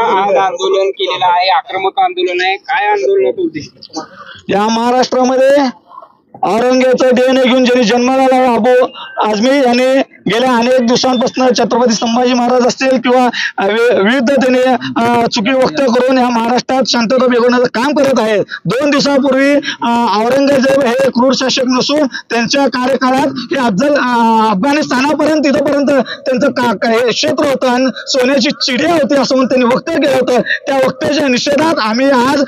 आज आंदोलन केलेलं आहे, आक्रमक आंदोलन आहे, काय आंदोलनाचं उद्दिष्ट? या महाराष्ट्रामध्ये औरंगजेबाचं डीएनए घेऊन ज्यांनी जन्माला आला अबू आझमी यांनी गेल्या अनेक दिवसांपासून छत्रपती संभाजी महाराज असतील किंवा विविध त्यांनी चुकी वक्तव्य करून या महाराष्ट्रात शांतता बिघडवण्याचं काम करत आहेत. 2 दिवसापूर्वी औरंगजेब हे क्रूर शासक नसून त्यांच्या कार्यकाळात हे अफगाणिस्तानापर्यंत तिथपर्यंत त्यांचं हे क्षेत्र होतं आणि सोन्याची चिडिया होती असं म्हणून त्यांनी वक्तव्य केलं होतं. त्या वक्तव्याच्या निषेधात आम्ही आज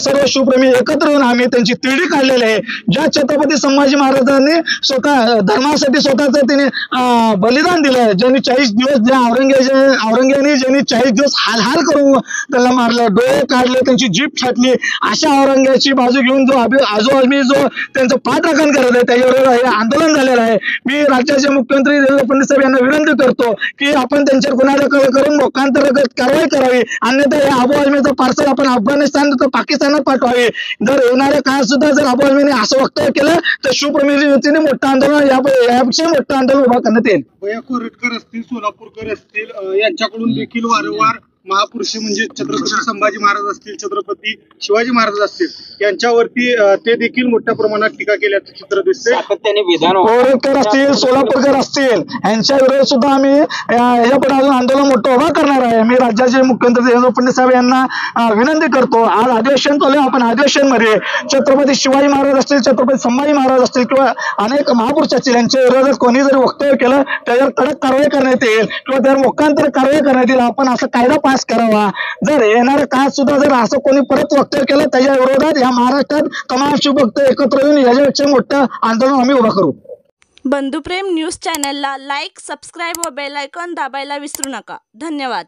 सर्व शिवप्रेमी एकत्र येऊन आम्ही त्यांची तिरडी काढलेली आहे. ज्या छत्रपती संभाजी महाराजांनी स्वतः धर्मासाठी स्वतःच त्यांनी बलिदान दिलं, ज्यांनी 40 दिवस ज्या औरंगजेबाने ज्यांनी 40 दिवस हाल करून त्याला मारलं, डोळे काढले, त्यांची जीभ छाटली, अशा औरंगजेबाची बाजू घेऊन जो आझमी जो त्यांचं पाठराखण करत आहे त्याच्यावर हे आंदोलन झालेलं आहे. मी राज्याचे मुख्यमंत्री देवेंद्र फडणवीस साहेब यांना विनंती करतो की आपण त्यांच्यावर गुन्हा दाखल करून लोकांतर्गत कारवाई करावी, अन्यथा हे अबू आझमीचं पार्सल आपण अफगाणिस्तान पाकिस्तानात पाठवावे. जर येणाऱ्या काळात सुद्धा जर अबू आझमीने असं वक्तव्य केलं तर शिवप्रेमी वतीने मोठं आंदोलन यापेक्षा मोठं आंदोलन उभा करण्यात येईल. कोरटकर असतील, सोलापूरकर असतील, यांच्याकडून देखील वारंवार महापुरुष म्हणजे छत्रपती संभाजी महाराज असतील, छत्रपती शिवाजी महाराज असतील यांच्यावरती ते देखील मोठ्या प्रमाणात टीका केल्याचं चित्र दिसतंय. सातत्याने विधान कोरटकर असतील, सोलापूरकर असतील यांच्या विरोधात सुद्धा आम्ही यापुढे अजून आंदोलन मोठं उभा करणार आहे. मी राज्याचे मुख्यमंत्री देवेंद्र फडणवीस साहेब यांना विनंती करतो, आज अधिवेशन चालू आहे, आपण अधिवेशन मध्ये छत्रपती शिवाजी महाराज असतील, छत्रपती संभाजी महाराज असतील किंवा अनेक महापुरुष असतील यांच्या विरोधात कोणी जरी वक्तव्य केलं त्याच्यावर कडक कारवाई करण्यात येईल किंवा त्यावर मोकांतर कारवाई करण्यात येईल. आपण असं कायदा पास करावा. जर येणाऱ्या काळात सुद्धा जर असं कोणी परत वक्तव्य केलं त्याच्या विरोधात या महाराष्ट्रात तमाम शिवभक्त एकत्र येऊन याच्यापेक्षा मोठं आंदोलन आम्ही उभा करू. बंधुप्रेम न्यूज चॅनलला लाईक, सबस्क्राईब व बेल आयकॉन दाबायला विसरू नका. धन्यवाद.